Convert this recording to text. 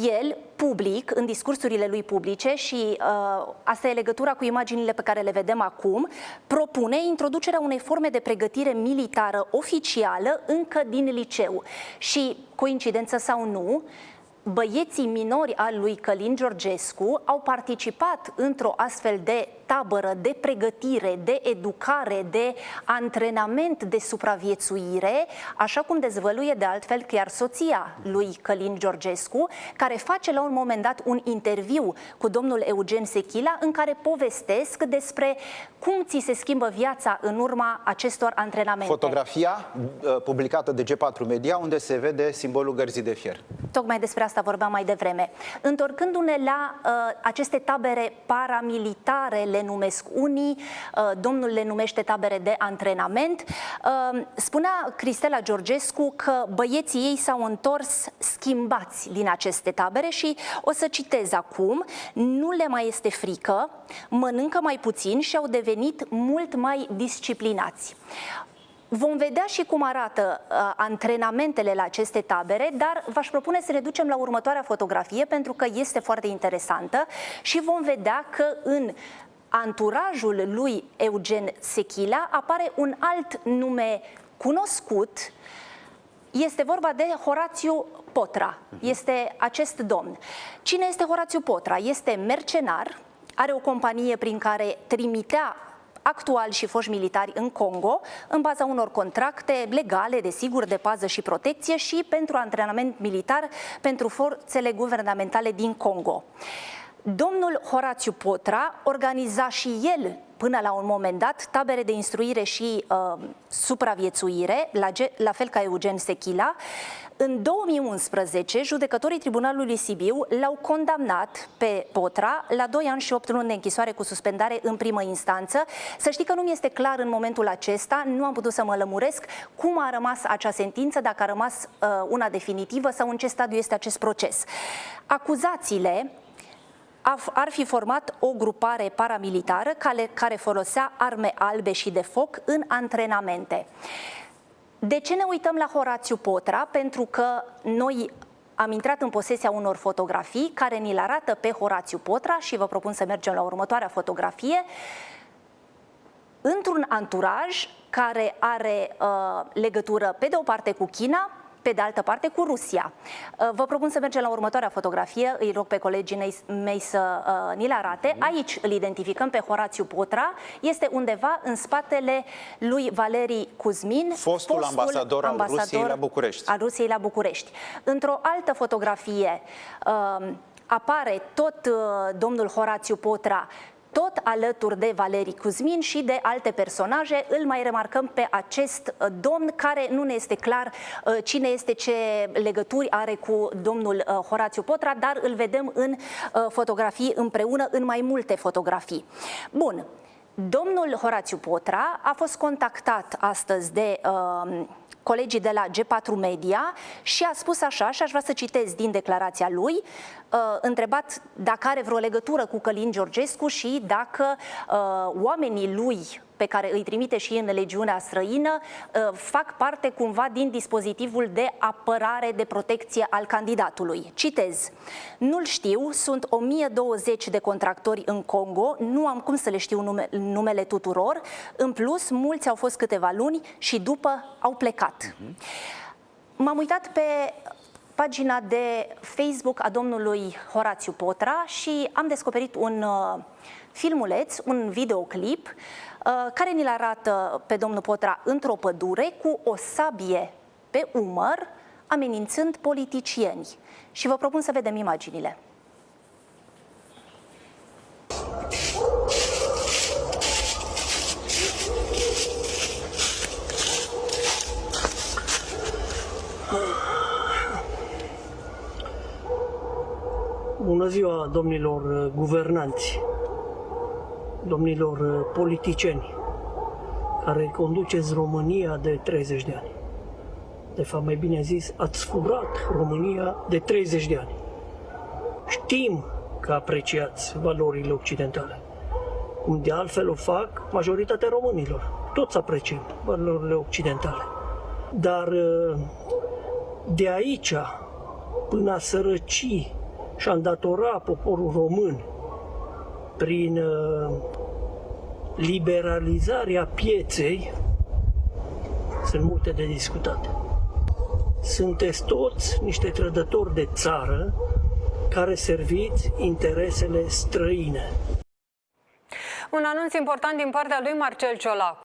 El, public, în discursurile lui publice, și asta e legătura cu imaginile pe care le vedem acum, propune introducerea unei forme de pregătire militară oficială încă din liceu. Și, coincidență sau nu, băieții minori al lui Călin Georgescu au participat într-o astfel de tabără de pregătire, de educare, de antrenament, de supraviețuire, așa cum dezvăluie de altfel chiar soția lui Călin Georgescu, care face la un moment dat un interviu cu domnul Eugen Sechila în care povestesc despre cum ți se schimbă viața în urma acestor antrenamente. Fotografia publicată de G4 Media, unde se vede simbolul gărzii de fier. Tocmai despre asta vorbeam mai devreme. Întorcându-ne la aceste tabere paramilitare, le numesc unii, domnul le numește tabere de antrenament, spunea Cristela Georgescu că băieții ei s-au întors schimbați din aceste tabere și o să citez acum: nu le mai este frică, mănâncă mai puțin și au devenit mult mai disciplinați. Vom vedea și cum arată antrenamentele la aceste tabere, dar v-aș propune să ne ducem la următoarea fotografie pentru că este foarte interesantă și vom vedea că în anturajul lui Eugen Sechila apare un alt nume cunoscut. Este vorba de Horațiu Potra. Este acest domn. Cine este Horațiu Potra? Este mercenar, are o companie prin care trimitea actuali și foști militari în Congo, în baza unor contracte legale, desigur, de pază și protecție și pentru antrenament militar pentru forțele guvernamentale din Congo. Domnul Horațiu Potra organiza și el, până la un moment dat, tabere de instruire și supraviețuire, la fel ca Eugen Sechila. În 2011, judecătorii Tribunalului Sibiu l-au condamnat pe Potra la 2 ani și 8 luni de închisoare cu suspendare în primă instanță. Să știi că nu mi este clar în momentul acesta, nu am putut să mă lămuresc cum a rămas acea sentință, dacă a rămas una definitivă sau în ce stadiu este acest proces. Acuzațiile ar fi format o grupare paramilitară care folosea arme albe și de foc în antrenamente. De ce ne uităm la Horațiu Potra? Pentru că noi am intrat în posesia unor fotografii care ni-l arată pe Horațiu Potra și vă propun să mergem la următoarea fotografie, într-un anturaj care are legătură pe de o parte cu China, pe de altă parte cu Rusia. Vă propun să mergem la următoarea fotografie, îi rog pe colegii mei să ni-l arate. Aici îl identificăm pe Horațiu Potra, este undeva în spatele lui Valeri Cuzmin, fostul ambasador al Rusiei la București. Într-o altă fotografie apare tot domnul Horațiu Potra, tot alături de Valeri Cuzmin și de alte personaje. Îl mai remarcăm pe acest domn care nu ne este clar cine este, ce legături are cu domnul Horațiu Potra, dar îl vedem în fotografii împreună, în mai multe fotografii. Bun. Domnul Horațiu Potra a fost contactat astăzi de colegii de la G4 Media și a spus așa, și aș vrea să citez din declarația lui, întrebat dacă are vreo legătură cu Călin Georgescu și dacă oamenii lui pe care îi trimite și în legiunea străină fac parte cumva din dispozitivul de apărare, de protecție al candidatului. Citez: nu-l știu, sunt 1020 de contractori în Congo, nu am cum să le știu numele tuturor, în plus mulți au fost câteva luni și după au plecat. M-am uitat pe pagina de Facebook a domnului Horațiu Potra și am descoperit un filmuleț, un videoclip care ni-l arată pe domnul Potra într-o pădure cu o sabie pe umăr, amenințând politicieni. Și vă propun să vedem imaginile. Bună ziua, domnilor guvernanți, domnilor politicieni care conduceți România de 30 de ani. De fapt, mai bine zis, ați furat România de 30 de ani. Știm că apreciați valorile occidentale, cum de altfel o fac majoritatea românilor. Toți apreciem valorile occidentale. Dar de aici până a sărăci și a îndatora poporul român prin liberalizarea pieței, sunt multe de discutate. Sunteți toți niște trădători de țară care serviți interesele străine. Un anunț important din partea lui Marcel Ciolacu.